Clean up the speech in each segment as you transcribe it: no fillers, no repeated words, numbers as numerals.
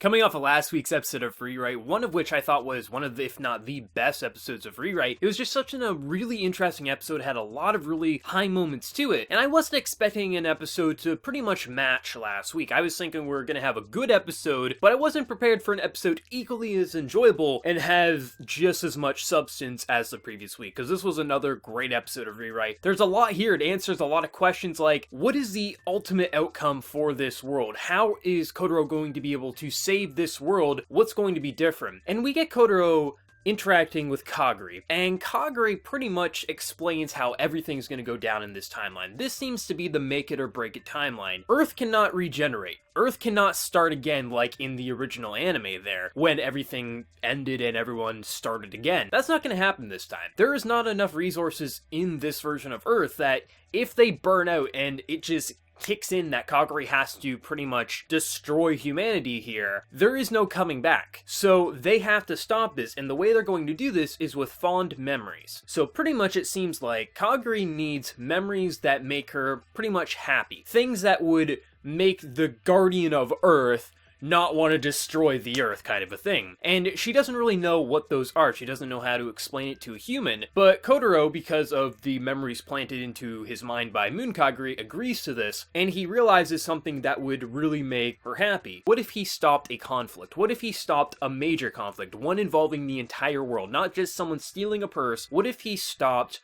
Coming off of last week's episode of Rewrite, one of which I thought was one of the, if not the best episodes of Rewrite, it was just such a really interesting episode, had a lot of really high moments to it, and I wasn't expecting an episode to pretty much match last week. I was thinking we were going to have a good episode, but I wasn't prepared for an episode equally as enjoyable and have just as much substance as the previous week, because this was another great episode of Rewrite. There's a lot here. It answers a lot of questions like, what is the ultimate outcome for this world? How is Kotaro going to be able to save this world? What's going to be different? And we get Kotaro interacting with Kagari, and Kagari pretty much explains how everything's going to go down in this timeline. This seems to be the make it or break it timeline. Earth cannot regenerate. Earth cannot start again like in the original anime there, when everything ended and everyone started again. That's not going to happen this time. There is not enough resources in this version of Earth that if they burn out and it just kicks in that Kagari has to pretty much destroy humanity here, there is no coming back. So they have to stop this, and the way they're going to do this is with fond memories. So pretty much it seems like Kagari needs memories that make her pretty much happy. Things that would make the Guardian of Earth not want to destroy the Earth kind of a thing. And she doesn't really know what those are. She doesn't know how to explain it to a human. But Kotaro, because of the memories planted into his mind by Moon Kagari, agrees to this, and he realizes something that would really make her happy. What if he stopped a conflict? What if he stopped a major conflict, one involving the entire world, not just someone stealing a purse? What if he stopped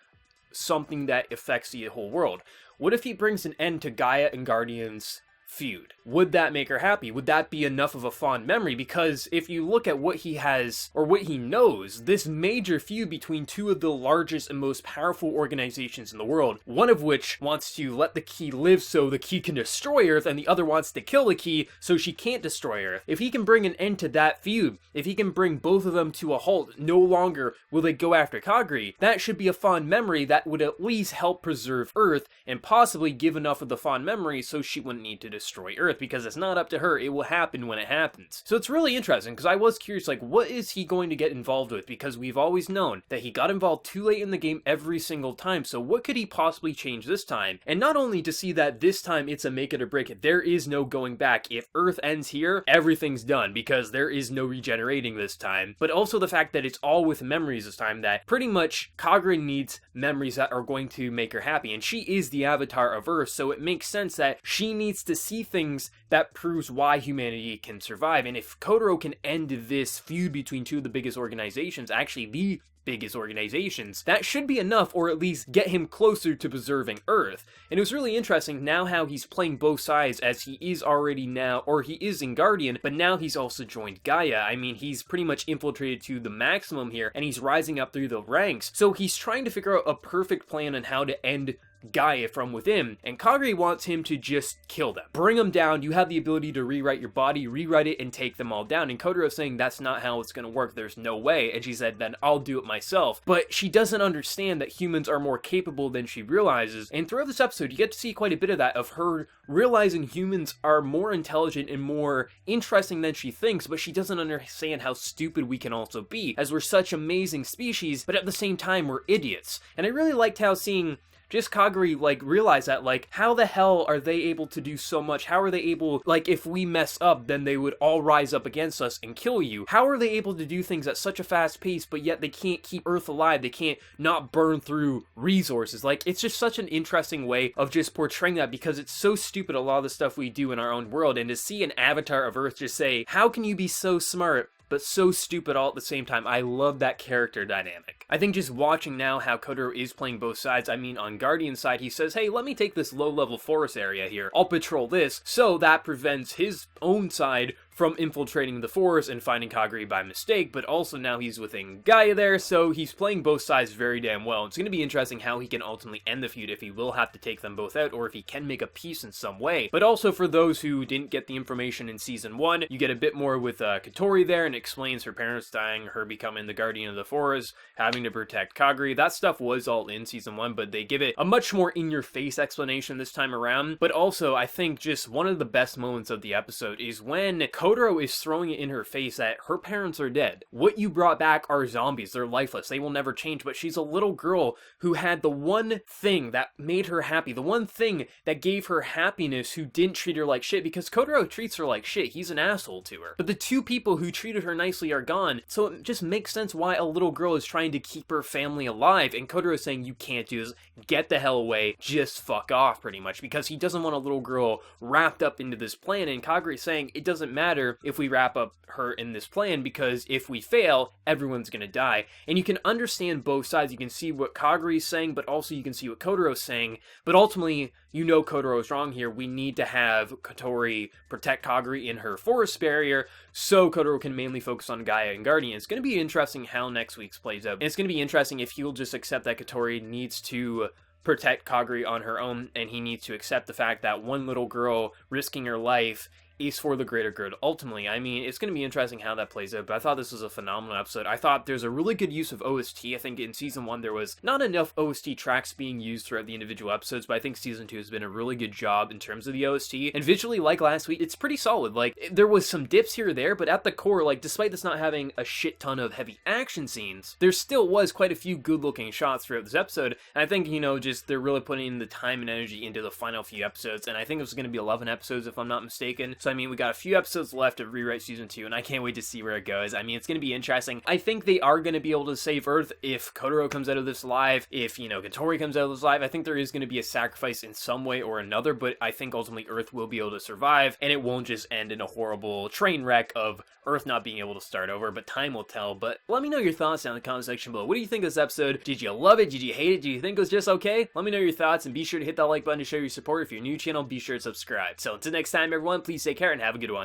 something that affects the whole world? What if he brings an end to Gaia and Guardian's feud? Would that make her happy? Would that be enough of a fond memory? Because if you look at what he has, or what he knows, this major feud between two of the largest and most powerful organizations in the world, one of which wants to let the key live so the key can destroy Earth, and the other wants to kill the key so she can't destroy Earth. If he can bring an end to that feud, if he can bring both of them to a halt, no longer will they go after Kagari, that should be a fond memory that would at least help preserve Earth, and possibly give enough of the fond memory so she wouldn't need to destroy Earth, because it's not up to her, it will happen when it happens. So it's really interesting, because I was curious, like, what is he going to get involved with? Because we've always known that he got involved too late in the game every single time, so what could he possibly change this time? And not only to see that this time it's a make it or break it, there is no going back. If Earth ends here, everything's done, because there is no regenerating this time, but also the fact that it's all with memories this time, that pretty much Kagura needs memories that are going to make her happy, and she is the avatar of Earth, so it makes sense that she needs to see things that proves why humanity can survive. And if Kotaro can end this feud between two of the biggest organizations, actually the biggest organizations, that should be enough, or at least get him closer to preserving Earth. And it was really interesting now how he's playing both sides, as he is already now, or he is in Guardian, but now he's also joined Gaia. I mean, he's pretty much infiltrated to the maximum here, and he's rising up through the ranks. So he's trying to figure out a perfect plan on how to end Gaia from within, and Kagari wants him to just kill them. Bring them down. You have the ability to rewrite your body, rewrite it, and take them all down. And Kotaro's saying that's not how it's going to work. There's no way. And she said, then I'll do it myself. But she doesn't understand that humans are more capable than she realizes. And throughout this episode, you get to see quite a bit of that, of her realizing humans are more intelligent and more interesting than she thinks, but she doesn't understand how stupid we can also be, as we're such amazing species, but at the same time, we're idiots. And I really liked how seeing just Kagari, like, realize that, like, how the hell are they able to do so much? How are they able, like, if we mess up, then they would all rise up against us and kill you. How are they able to do things at such a fast pace, but yet they can't keep Earth alive? They can't not burn through resources. Like, it's just such an interesting way of just portraying that, because it's so stupid, a lot of the stuff we do in our own world. And to see an avatar of Earth just say, how can you be so smart but so stupid all at the same time? I love that character dynamic. I think just watching now how Kotaro is playing both sides, I mean, on Guardian's side, he says, hey, let me take this low-level forest area here. I'll patrol this, so that prevents his own side from infiltrating the forest and finding Kagari by mistake, but also now he's within Gaia there, so he's playing both sides very damn well. It's going to be interesting how he can ultimately end the feud, if he will have to take them both out, or if he can make a peace in some way. But also for those who didn't get the information in Season 1, you get a bit more with Katori there, and explains her parents dying, her becoming the Guardian of the Forest, having having to protect Kagri. That stuff was all in season 1, but they give it a much more in-your-face explanation this time around. But also, I think just one of the best moments of the episode is when Kotaro is throwing it in her face that her parents are dead. What you brought back are zombies. They're lifeless. They will never change, but she's a little girl who had the one thing that made her happy, the one thing that gave her happiness, who didn't treat her like shit, because Kotaro treats her like shit. He's an asshole to her. But the two people who treated her nicely are gone, so it just makes sense why a little girl is trying to keep her family alive, and Kotaro is saying, you can't do this, get the hell away, just fuck off, pretty much, because he doesn't want a little girl wrapped up into this plan, and Kagri is saying, it doesn't matter if we wrap up her in this plan, because if we fail, everyone's gonna die. And you can understand both sides. You can see what Kagri is saying, but also you can see what Kotaro is saying, but ultimately, you know Kotaro is wrong here. We need to have Kotori protect Kagri in her forest barrier, so Kotaro can mainly focus on Gaia and Guardian. It's going to be interesting how next week's plays out. And it's going to be interesting if he'll just accept that Kotori needs to protect Kagri on her own, and he needs to accept the fact that one little girl risking her life is for the greater good. Ultimately, I mean, it's going to be interesting how that plays out, but I thought this was a phenomenal episode. I thought there's a really good use of OST. I think in Season 1 there was not enough OST tracks being used throughout the individual episodes, but I think Season 2 has been a really good job in terms of the OST, and visually, like last week, it's pretty solid. Like, there was some dips here or there, but at the core, like, despite this not having a shit ton of heavy action scenes, there still was quite a few good-looking shots throughout this episode, and I think, you know, just they're really putting in the time and energy into the final few episodes, and I think it was going to be 11 episodes if I'm not mistaken, so I mean, we got a few episodes left of Rewrite Season 2, and I can't wait to see where it goes. I mean, it's going to be interesting. I think they are going to be able to save Earth if Kotaro comes out of this alive, if, you know, Kotori comes out of this alive. I think there is going to be a sacrifice in some way or another, but I think ultimately Earth will be able to survive, and it won't just end in a horrible train wreck of Earth not being able to start over, but time will tell. But let me know your thoughts down in the comment section below. What do you think of this episode? Did you love it? Did you hate it? Do you think it was just okay? Let me know your thoughts, and be sure to hit that like button to show your support. If you're new to the channel, be sure to subscribe. So until next time, everyone, please take care and have a good one.